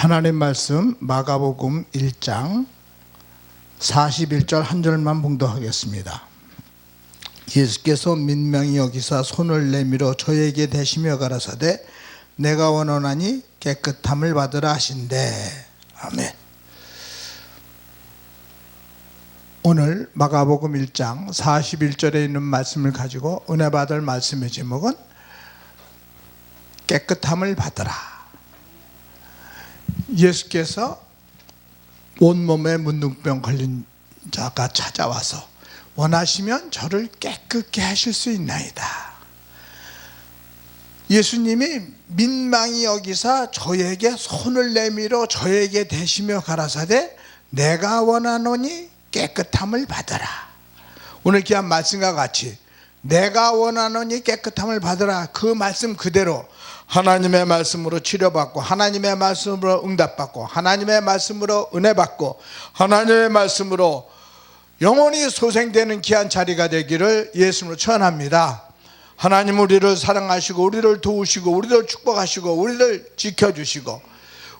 하나님 말씀 마가복음 1장 41절 한 절만 봉독하겠습니다. 예수께서 민명히 여기사 손을 내밀어 저에게 대시며 가라사대 내가 원하노니 깨끗함을 받으라 하신대. 아멘. 오늘 마가복음 1장 41절에 있는 말씀을 가지고 은혜 받을 말씀의 제목은 깨끗함을 받으라. 예수께서 온몸에 문둥병 걸린 자가 찾아와서 원하시면 저를 깨끗게 하실 수 있나이다. 예수님이 민망히 여기사 저에게 손을 내밀어 저에게 대시며 가라사대 내가 원하노니 깨끗함을 받으라. 오늘 귀한 말씀과 같이 내가 원하노니 깨끗함을 받으라, 그 말씀 그대로 하나님의 말씀으로 치료받고 하나님의 말씀으로 응답받고 하나님의 말씀으로 은혜받고 하나님의 말씀으로 영원히 소생되는 귀한 자리가 되기를 예수님으로 축원합니다. 하나님 우리를 사랑하시고 우리를 도우시고 우리를 축복하시고 우리를 지켜주시고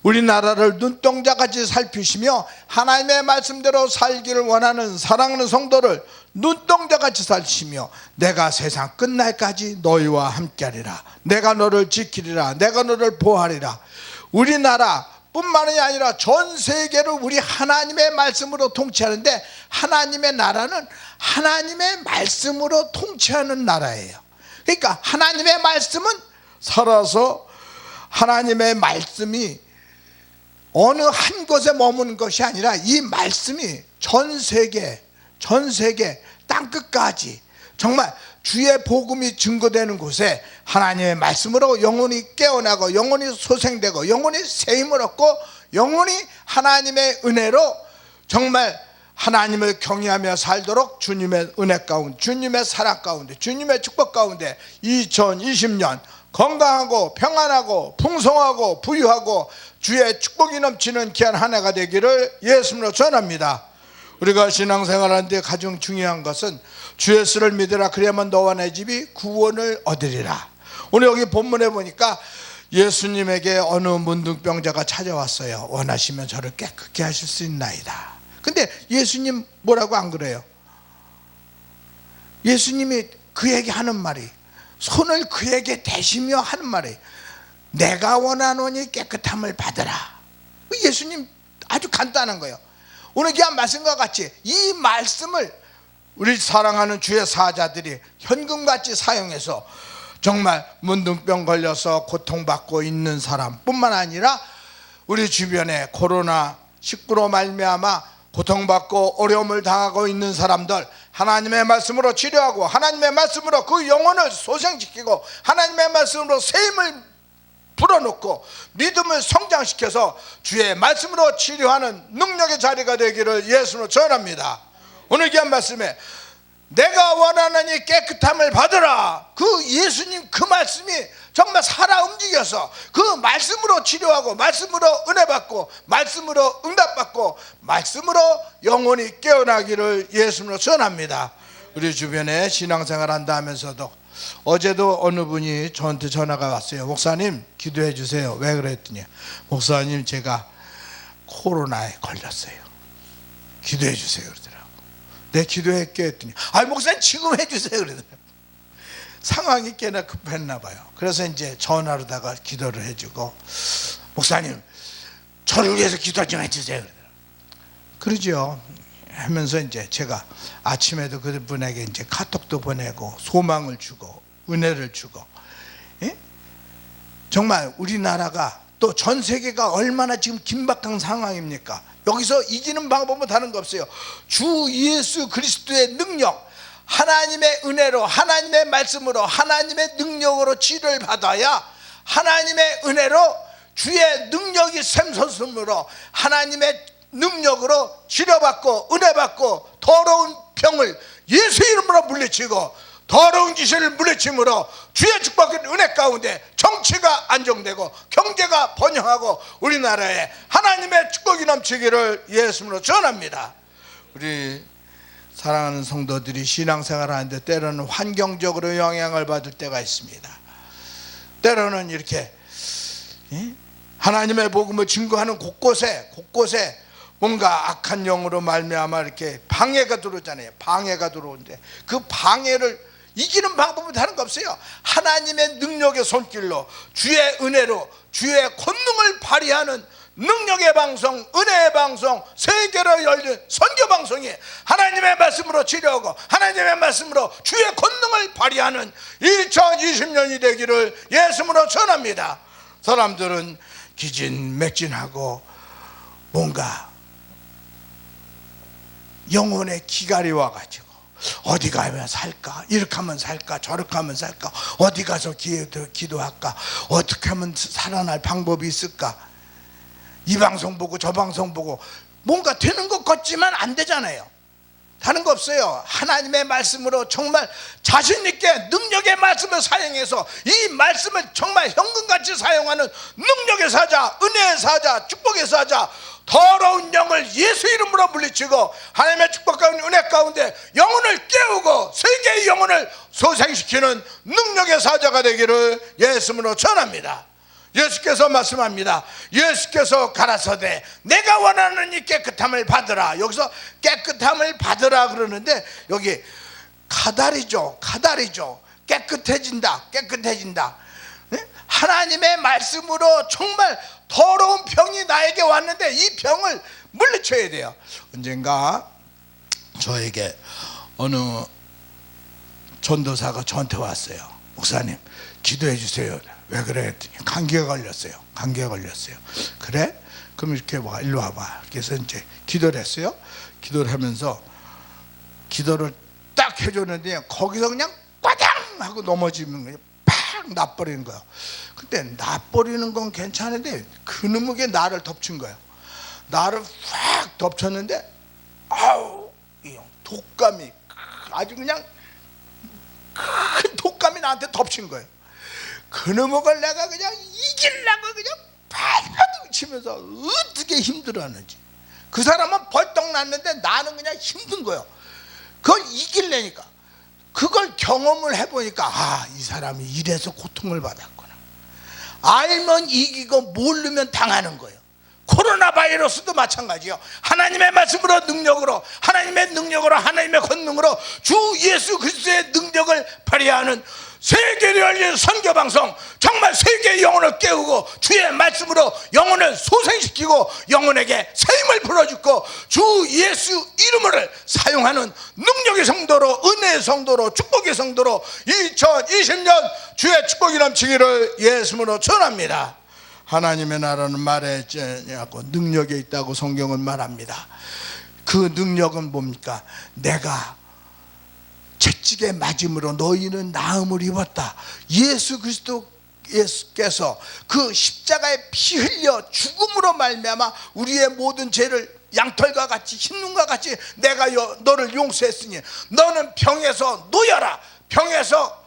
우리나라를 눈동자같이 살피시며 하나님의 말씀대로 살기를 원하는 사랑하는 성도를 눈동자같이 살피시며 내가 세상 끝날까지 너희와 함께하리라, 내가 너를 지키리라, 내가 너를 보호하리라. 우리나라 뿐만이 아니라 전 세계를 우리 하나님의 말씀으로 통치하는데, 하나님의 나라는 하나님의 말씀으로 통치하는 나라예요. 그러니까 하나님의 말씀은 살아서 하나님의 말씀이 어느 한 곳에 머무는 것이 아니라 이 말씀이 전 세계 땅끝까지 정말 주의 복음이 증거되는 곳에 하나님의 말씀으로 영혼이 깨어나고 영혼이 소생되고 영혼이 세임을 얻고 영혼이 하나님의 은혜로 정말 하나님을 경외하며 살도록 주님의 은혜 가운데, 주님의 사랑 가운데, 주님의 축복 가운데 2020년 건강하고 평안하고 풍성하고 부유하고 주의 축복이 넘치는 귀한 한 해가 되기를 예수님으로 전합니다. 우리가 신앙생활하는데 가장 중요한 것은 주 예수를 믿으라, 그래야만 너와 내 집이 구원을 얻으리라. 오늘 여기 본문에 보니까 예수님에게 어느 문둥병자가 찾아왔어요. 원하시면 저를 깨끗게 하실 수 있나이다. 근데 예수님 뭐라고 안 그래요? 예수님이 그에게 하는 말이, 손을 그에게 대시며 하는 말이 내가 원하노니 깨끗함을 받으라. 예수님 아주 간단한 거예요. 오늘 귀한 말씀과 같이 이 말씀을 우리 사랑하는 주의 사자들이 현금같이 사용해서 정말 문둥병 걸려서 고통받고 있는 사람뿐만 아니라 우리 주변에 코로나19로 말미암아 고통받고 어려움을 당하고 있는 사람들 하나님의 말씀으로 치료하고 하나님의 말씀으로 그 영혼을 소생시키고 하나님의 말씀으로 세임을 불어넣고 믿음을 성장시켜서 주의 말씀으로 치료하는 능력의 자리가 되기를 예수로 전합니다. 오늘 귀한 말씀에 내가 원하노니 깨끗함을 받으라, 그 예수님 그 말씀이 정말 살아 움직여서 그 말씀으로 치료하고 말씀으로 은혜받고 말씀으로 응답받고 말씀으로 영혼이 깨어나기를 예수로 전합니다. 우리 주변에 신앙생활 한다 하면서도 어제도 어느 분이 저한테 전화가 왔어요. 목사님 기도해 주세요. 왜 그랬더니 목사님 제가 코로나에 걸렸어요. 기도해 주세요 그러더라고. 내 기도할게 했더니 목사님 지금 해주세요 그러더라고. 상황이 꽤나 급했나 봐요. 그래서 이제 전화로다가 기도를 해주고 목사님 저를 위해서 기도 좀 해주세요 그러더라고. 그러죠. 하면서 이제 제가 아침에도 그분에게 이제 카톡도 보내고 소망을 주고 은혜를 주고, 예? 정말 우리나라가 또 전 세계가 얼마나 지금 긴박한 상황입니까? 여기서 이기는 방법은 다른 거 없어요. 주 예수 그리스도의 능력, 하나님의 은혜로 하나님의 말씀으로 하나님의 능력으로 치료를 받아야 하나님의 은혜로 주의 능력이 샘솟음으로 하나님의 능력으로 치료받고 은혜받고 더러운 병을 예수 이름으로 물리치고 더러운 귀신을 물리침으로 주의 축복의 은혜 가운데 정치가 안정되고 경제가 번영하고 우리나라에 하나님의 축복이 넘치기를 예수님으로 전합니다. 우리 사랑하는 성도들이 신앙생활을 하는데 때로는 환경적으로 영향을 받을 때가 있습니다. 때로는 이렇게 하나님의 복음을 증거하는 곳곳에 뭔가 악한 영으로 말미암아 이렇게 방해가 들어오잖아요. 방해가 들어오는데 그 방해를 이기는 방법은 다른 거 없어요. 하나님의 능력의 손길로, 주의 은혜로, 주의 권능을 발휘하는 능력의 방송, 은혜의 방송, 세계로 열린 선교 방송이 하나님의 말씀으로 치료하고 하나님의 말씀으로 주의 권능을 발휘하는 2020년이 되기를 예수님으로 전합니다. 사람들은 기진맥진하고 뭔가 영혼의 기갈이 와가지고 어디 가면 살까? 이렇게 하면 살까? 저렇게 하면 살까? 어디 가서 기도할까? 어떻게 하면 살아날 방법이 있을까? 이 방송 보고 저 방송 보고 뭔가 되는 것 같지만 안 되잖아요. 다른 거 없어요. 하나님의 말씀으로 정말 자신 있게 능력의 말씀을 사용해서 이 말씀을 정말 현금같이 사용하는 능력의 사자, 은혜의 사자, 축복의 사자, 더러운 영을 예수 이름으로 물리치고 하나님의 축복 가운데, 은혜 가운데 영혼을 깨우고 세계의 영혼을 소생시키는 능력의 사자가 되기를 예수님으로 전합니다. 예수께서 말씀합니다. 예수께서 가라사대 내가 원하는 이 깨끗함을 받으라. 여기서 깨끗함을 받으라 그러는데 여기 가다리죠. 깨끗해진다. 하나님의 말씀으로 정말 더러운 병이 나에게 왔는데 이 병을 물리쳐야 돼요. 언젠가 저에게 어느 전도사가 저한테 왔어요. 목사님 기도해 주세요. 왜 그래? 감기가 걸렸어요. 그래? 그럼 이렇게 와, 일로 와봐. 그래서 이제 기도를 했어요. 기도를 하면서 기도를 딱 해줬는데 거기서 그냥 꽈당 하고 넘어지는 거예요. 팍 놔버리는 거예요. 근데 놔버리는 건 괜찮은데 그놈에게 나를 덮친 거예요. 나를 확 덮쳤는데 아우 이 독감이 아주 그냥 큰 독감이 나한테 덮친 거예요. 그놈을 내가 그냥 이기려고 그냥 발버둥 치면서 어떻게 힘들어하는지. 그 사람은 벌떡 났는데 나는 그냥 힘든 거예요. 그걸 이기려니까. 그걸 경험을 해보니까 아, 이 사람이 이래서 고통을 받았구나. 알면 이기고 모르면 당하는 거예요. 코로나 바이러스도 마찬가지요. 하나님의 말씀으로 능력으로, 하나님의 능력으로, 하나님의 권능으로 주 예수 그리스도의 능력을 발휘하는 세계를 열린 선교방송, 정말 세계의 영혼을 깨우고 주의 말씀으로 영혼을 소생시키고 영혼에게 세임을 불어주고 주 예수 이름을 사용하는 능력의 성도로, 은혜의 성도로, 축복의 성도로 2020년 주의 축복이 넘치기를 예수님으로 전합니다. 하나님의 나라는 말에 능력이 있다고 성경은 말합니다. 그 능력은 뭡니까? 내가 채찍에 맞음으로 너희는 나음을 입었다. 예수께서 그 십자가에 피 흘려 죽음으로 말미암아 우리의 모든 죄를 양털과 같이 흰눈과 같이 내가 너를 용서했으니 너는 병에서 놓여라. 병에서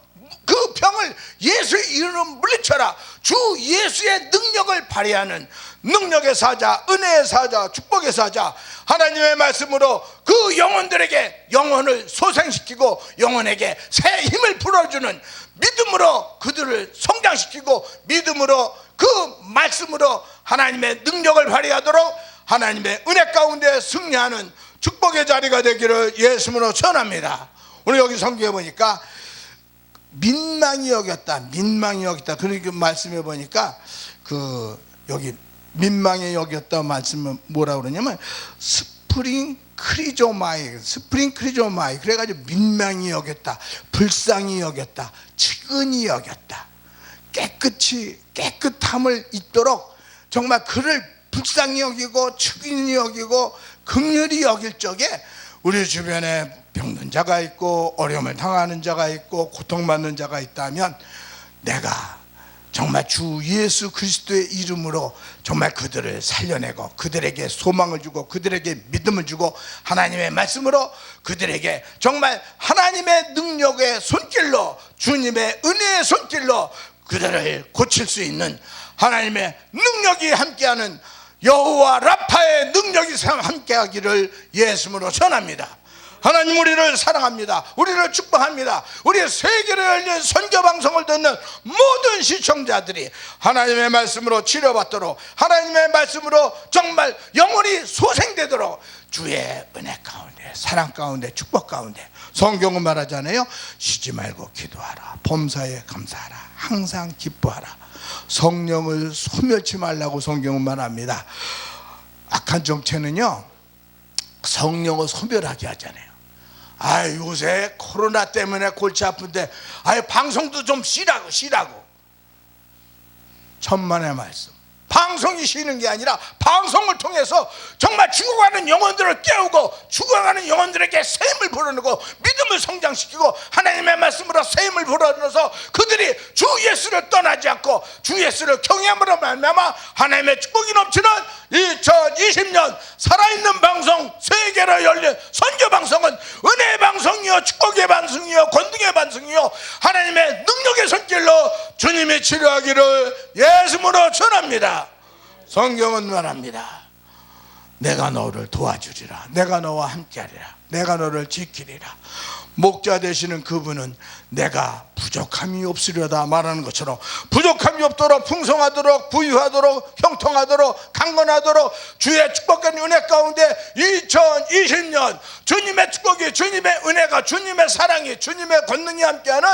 그 병을 예수의 이름으로 물리쳐라. 주 예수의 능력을 발휘하는 능력의 사자, 은혜의 사자, 축복의 사자, 하나님의 말씀으로 그 영혼들에게 영혼을 소생시키고 영혼에게 새 힘을 불어주는 믿음으로 그들을 성장시키고 믿음으로 그 말씀으로 하나님의 능력을 발휘하도록 하나님의 은혜 가운데 승리하는 축복의 자리가 되기를 예수님으로 전합니다. 오늘 여기 성경에 보니까 민망히 여겼다. 그렇게 말씀해 보니까 여기 민망히 여겼다 말씀은 뭐라 그러냐면 스프링 크리조마이 그래가지고 민망히 여겼다, 불쌍히 여겼다, 측은히 여겼다. 깨끗함을 있도록 정말 그를 불쌍히 여기고 측은히 여기고 긍휼히 여길 적에 우리 주변에 병든 자가 있고 어려움을 당하는 자가 있고 고통받는 자가 있다면 내가 정말 주 예수 그리스도의 이름으로 정말 그들을 살려내고 그들에게 소망을 주고 그들에게 믿음을 주고 하나님의 말씀으로 그들에게 정말 하나님의 능력의 손길로 주님의 은혜의 손길로 그들을 고칠 수 있는 하나님의 능력이 함께하는 여호와 라파의 능력이 함께하기를 예수님으로 전합니다. 하나님 우리를 사랑합니다. 우리를 축복합니다. 우리 세계로 열린 선교 방송을 듣는 모든 시청자들이 하나님의 말씀으로 치료받도록, 하나님의 말씀으로 정말 영혼이 소생되도록 주의 은혜 가운데, 사랑 가운데, 축복 가운데, 성경은 말하잖아요. 쉬지 말고 기도하라, 범사에 감사하라, 항상 기뻐하라. 성령을 소멸치 말라고 성경은 말합니다. 악한 정체는요, 성령을 소멸하게 하잖아요. 요새 코로나 때문에 골치 아픈데 방송도 좀 쉬라고. 천만의 말씀. 방송이 쉬는 게 아니라 방송을 통해서 정말 죽어가는 영혼들을 깨우고, 죽어가는 영혼들에게 샘을 불어넣고, 믿음을 성장시키고, 하나님의 말씀으로 샘을 불어넣어서 그들이 주 예수를 떠나지 않고 주 예수를 경외함으로 말미암아 하나님의 축복이 넘치는 2020년 살아있는 방송, 세계로 열린 선교 방송은 은혜의 방송이요, 축복의 방송이요, 권능의 방송이요, 하나님의 능력의 손길로 주님이 치료하기를 예수님으로 전합니다. 성경은 말합니다. 내가 너를 도와주리라, 내가 너와 함께하리라, 내가 너를 지키리라. 목자 되시는 그분은 내가 부족함이 없으려다 말하는 것처럼 부족함이 없도록, 풍성하도록, 부유하도록, 형통하도록, 강건하도록 주의 축복과 은혜 가운데 2020년 주님의 축복이, 주님의 은혜가, 주님의 사랑이, 주님의 권능이 함께하는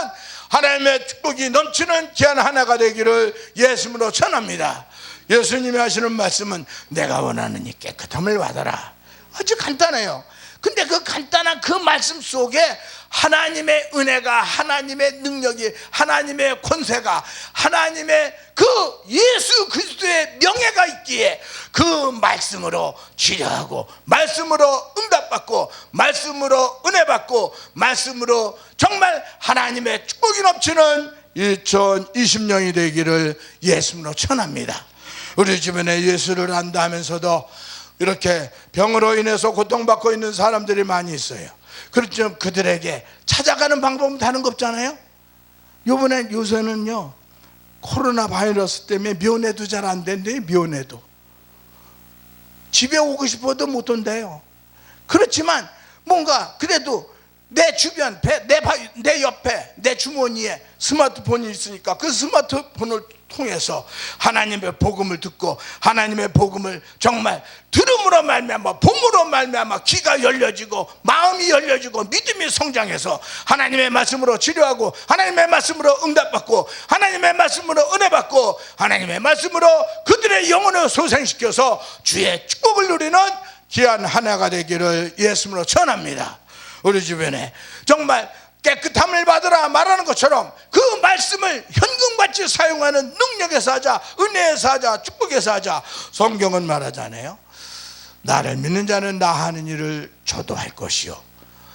하나님의 축복이 넘치는 귀한 하나가 되기를 예수님으로 전합니다. 예수님이 하시는 말씀은 내가 원하는 이 깨끗함을 받아라. 아주 간단해요. 근데 그 간단한 그 말씀 속에 하나님의 은혜가, 하나님의 능력이, 하나님의 권세가, 하나님의 그 예수 그리스도의 명예가 있기에 그 말씀으로 치료하고, 말씀으로 응답받고, 말씀으로 은혜받고, 말씀으로 정말 하나님의 축복이 넘치는 2020년이 되기를 예수님으로 천합니다. 우리 주변에 예수를 안다 하면서도 이렇게 병으로 인해서 고통받고 있는 사람들이 많이 있어요. 그렇죠. 그들에게 찾아가는 방법은 다른 거 없잖아요. 요새는요, 코로나 바이러스 때문에 면회도 잘 안 된대요. 면회도 집에 오고 싶어도 못 온대요. 그렇지만 뭔가 그래도 내 주변, 내 옆에, 내 주머니에 스마트폰이 있으니까 그 스마트폰을 통해서 하나님의 복음을 듣고, 하나님의 복음을 정말 들음으로 말미암아, 봄으로 말미암아 귀가 열려지고, 마음이 열려지고, 믿음이 성장해서 하나님의 말씀으로 치료하고, 하나님의 말씀으로 응답받고, 하나님의 말씀으로 은혜받고, 하나님의 말씀으로 그들의 영혼을 소생시켜서 주의 축복을 누리는 귀한 하나가 되기를 예수님으로 전합니다. 우리 주변에 정말 깨끗함을 받으라 말하는 것처럼 그 말씀을 현금같이 사용하는 능력의 사자, 은혜의 사자, 축복의 사자. 성경은 말하잖아요. 나를 믿는 자는 나 하는 일을 저도 할 것이요,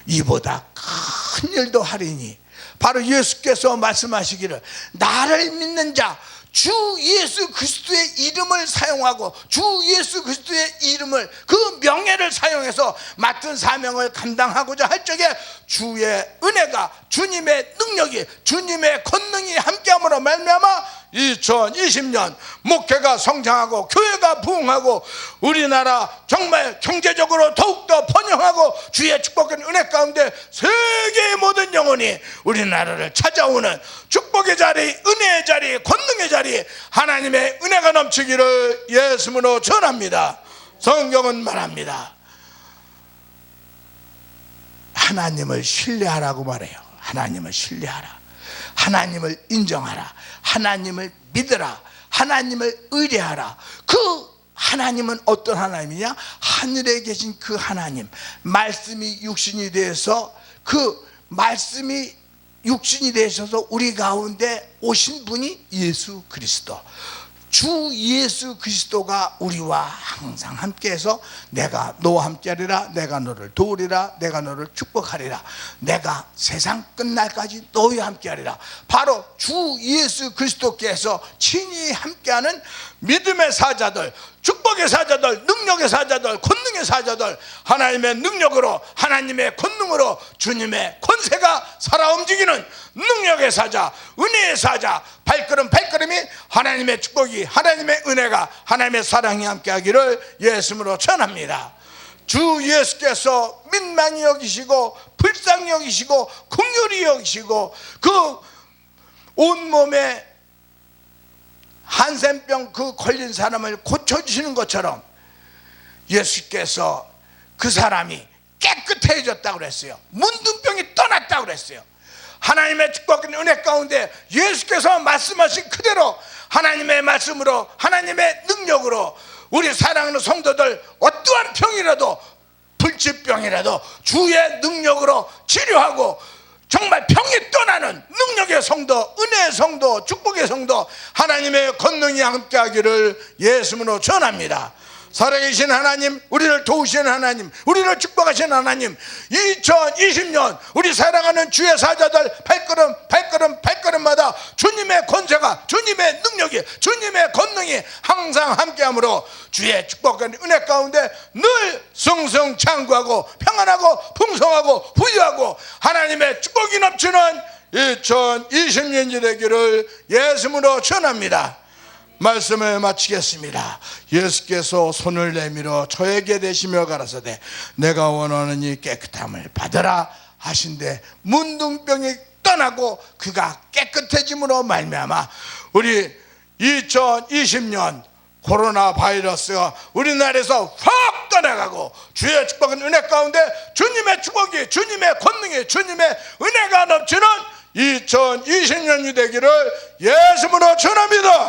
이보다 큰 일도 하리니. 바로 예수께서 말씀하시기를 나를 믿는 자, 주 예수 그리스도의 이름을 사용하고, 주 예수 그리스도의 이름을, 그 명예를 사용해서 맡은 사명을 감당하고자 할 적에 주의 은혜가, 주님의 능력이, 주님의 권능이 함께함으로 말미암아 2020년 목회가 성장하고, 교회가 부흥하고, 우리나라 정말 경제적으로 더욱더 번영하고, 주의 축복의 은혜 가운데 세계의 모든 영혼이 우리나라를 찾아오는 축복의 자리, 은혜의 자리, 권능의 자리, 하나님의 은혜가 넘치기를 예수님으로 전합니다. 성경은 말합니다. 하나님을 신뢰하라고 말해요. 하나님을 신뢰하라, 하나님을 인정하라, 하나님을 믿으라, 하나님을 의뢰하라. 그 하나님은 어떤 하나님이냐? 하늘에 계신 그 하나님, 말씀이 육신이 되어서, 그 말씀이 육신이 되셔서 우리 가운데 오신 분이 예수 그리스도, 주 예수 그리스도가 우리와 항상 함께해서 내가 너와 함께하리라, 내가 너를 도우리라, 내가 너를 축복하리라, 내가 세상 끝날까지 너와 함께하리라. 바로 주 예수 그리스도께서 친히 함께하는 믿음의 사자들, 축복의 사자들, 능력의 사자들, 권능의 사자들, 하나님의 능력으로, 하나님의 권능으로 주님의 권세가 살아 움직이는 능력의 사자, 은혜의 사자, 발걸음이 하나님의 축복이, 하나님의 은혜가, 하나님의 사랑이 함께하기를 예수님으로 전합니다. 주 예수께서 민망히 여기시고 불쌍히 여기시고 긍휼히 여기시고 그 온몸에 한센병 그 걸린 사람을 고쳐주시는 것처럼 예수께서 그 사람이 깨끗해졌다고 그랬어요. 문둥병이 떠났다고 그랬어요. 하나님의 축복과 은혜 가운데 예수께서 말씀하신 그대로 하나님의 말씀으로 하나님의 능력으로 우리 사랑하는 성도들 어떠한 병이라도 불치병이라도 주의 능력으로 치료하고 정말 병이 떠나는 능력의 성도, 은혜의 성도, 축복의 성도, 하나님의 권능이 함께하기를 예수님으로 전합니다. 살아계신 하나님, 우리를 도우시는 하나님, 우리를 축복하시는 하나님, 2020년 우리 사랑하는 주의 사자들 발걸음마다 주님의 권세가, 주님의 능력이, 주님의 권능이 항상 함께하므로 주의 축복과 은혜 가운데 늘 승승장구하고 평안하고 풍성하고 부유하고 하나님의 축복이 넘치는 2020년이 되기를 예수님으로 전합니다. 말씀을 마치겠습니다. 예수께서 손을 내밀어 저에게 대시며 가라사대 내가 원하는 이 깨끗함을 받으라 하신데 문둥병이 떠나고 그가 깨끗해짐으로 말미암아 우리 2020년 코로나 바이러스가 우리나라에서 확 떠나가고 주의 축복은 은혜 가운데 주님의 축복이, 주님의 권능이, 주님의 은혜가 넘치는 2020년이 되기를 예수님으로 전합니다.